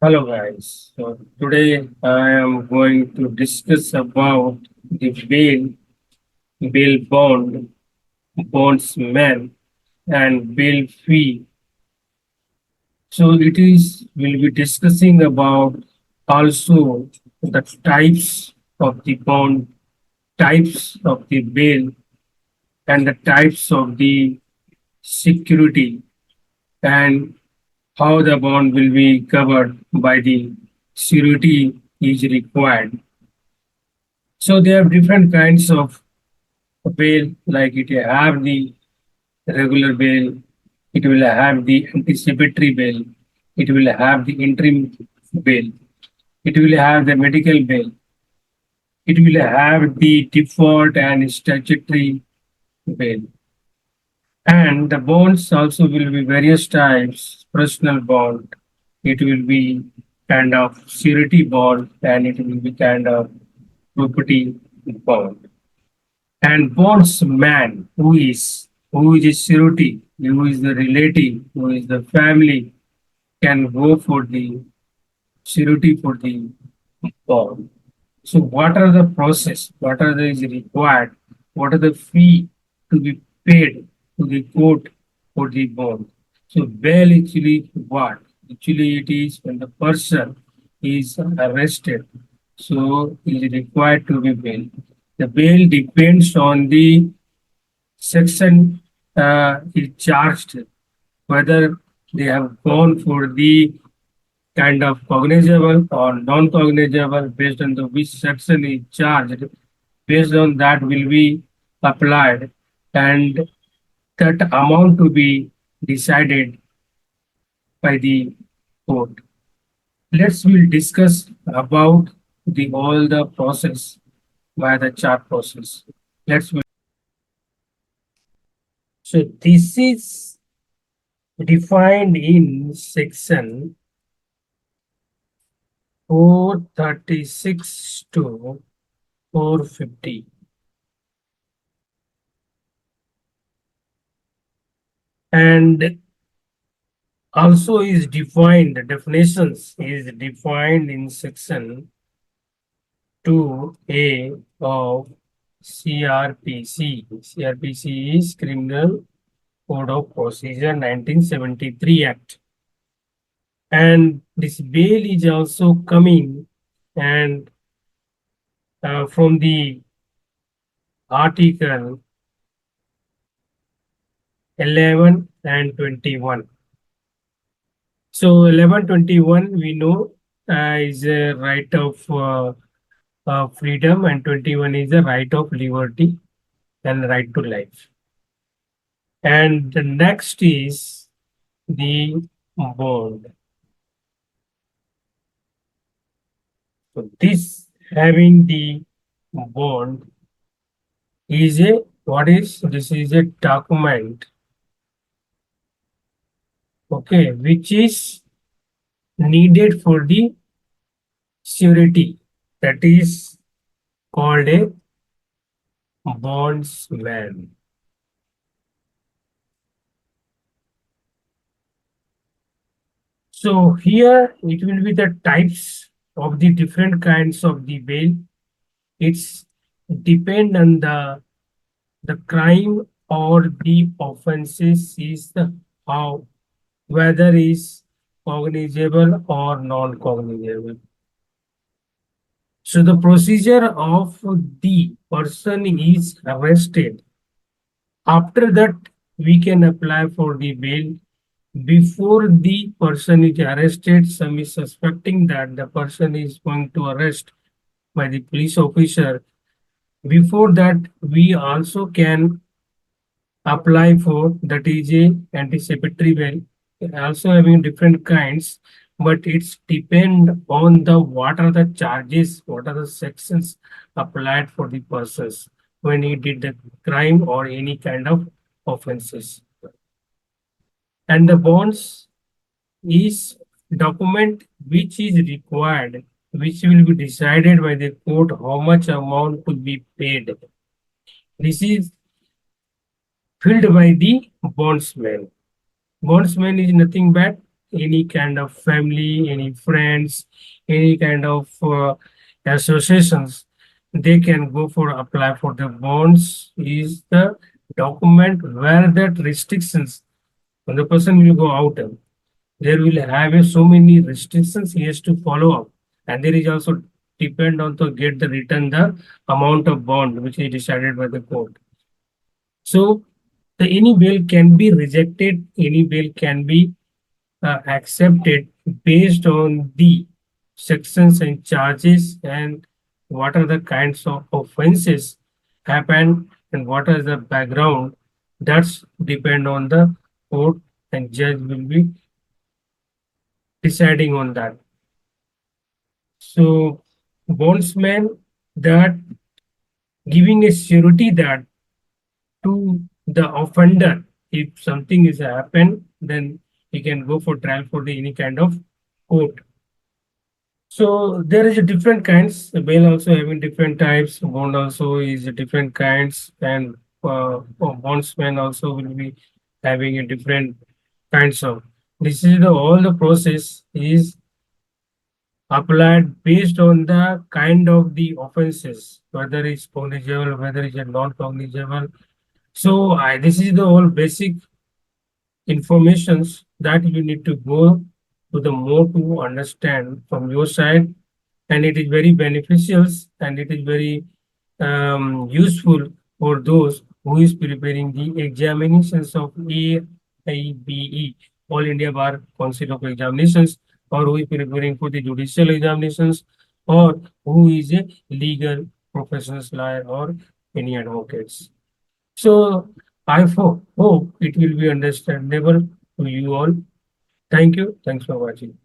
Hello guys. So today I am going to discuss about the bail bond, bondsman, and bail fee. So we'll be discussing about also the types of the bond, types of the bail, and the types of the security, and how the bond will be covered by the security is required. So there are different kinds of bail, like it have the regular bail, it will have the anticipatory bail, it will have the interim bail, it will have the medical bail, it will have the default and statutory bail. And the bonds also will be various types, personal bond, it will be kind of surety bond, and it will be kind of property bond. And bondsman, who is a surety, who is the relative, who is the family, can go for the surety for the bond. So what are the process? What are the is required? What are the fee to be paid to the court for the bond? So bail actually what? Actually it is when the person is arrested. So it is required to be bail. The bail depends on the section is charged, whether they have gone for the kind of cognizable or non-cognizable based on the which section is charged. Based on that will be applied, and that amount to be decided by the court. Let's will discuss about the all the process by the chart process. Let's So this is defined in section 436 to 450. And also is defined, definitions is defined in section 2A of CRPC. CRPC is Criminal Code of Procedure 1973 Act. And this bail is also coming and from the article 11 and 21. So 1121 we know is a right of freedom, and 21 is a right of liberty and right to life. And the next is the bond. So this having the bond is a this is a document, okay, which is needed for the surety, that is called a bondsman. So here it will be the types of the different kinds of the bail. It's depend on the crime or the offenses is the how, whether is cognizable or non-cognizable. So the procedure of the person is arrested. After that, we can apply for the bail. Before the person is arrested, some is suspecting that the person is going to arrest by the police officer. Before that, we also can apply for, that is a anticipatory bail. Also having different kinds, but it's depend on the what are the charges, what are the sections applied for the persons when he did the crime or any kind of offenses. And the bonds is document which is required, which will be decided by the court how much amount to be paid. This is filled by the bondsman. Bondsman is nothing but any kind of family, any friends, any kind of associations, they can go for apply for the bonds is the document where that restrictions when the person will go out, there will have so many restrictions he has to follow up. And there is also depend on to get the return the amount of bond which is decided by the court. So the any bail can be rejected, any bail can be accepted based on the sections and charges and what are the kinds of offenses happen and what is the background. That's depend on the court and judge will be deciding on that. So bondsman that giving a surety that to the offender, if something is happened, then he can go for trial for the any kind of court. So there is a different kinds. The bail also having different types. Bond also is a different kinds, and bondsman also will be having a different kinds of. This is the all the process is applied based on the kind of the offenses, whether it's cognizable, whether it's a non-cognizable. So this is the all basic informations that you need to go to the more to understand from your side, and it is very beneficial and it is very useful for those who is preparing the examinations of AIBE, All India Bar Council of Examinations, or who is preparing for the judicial examinations, or who is a legal professional lawyer or any advocates. So I hope it will be understandable to you all. Thank you. Thanks for watching.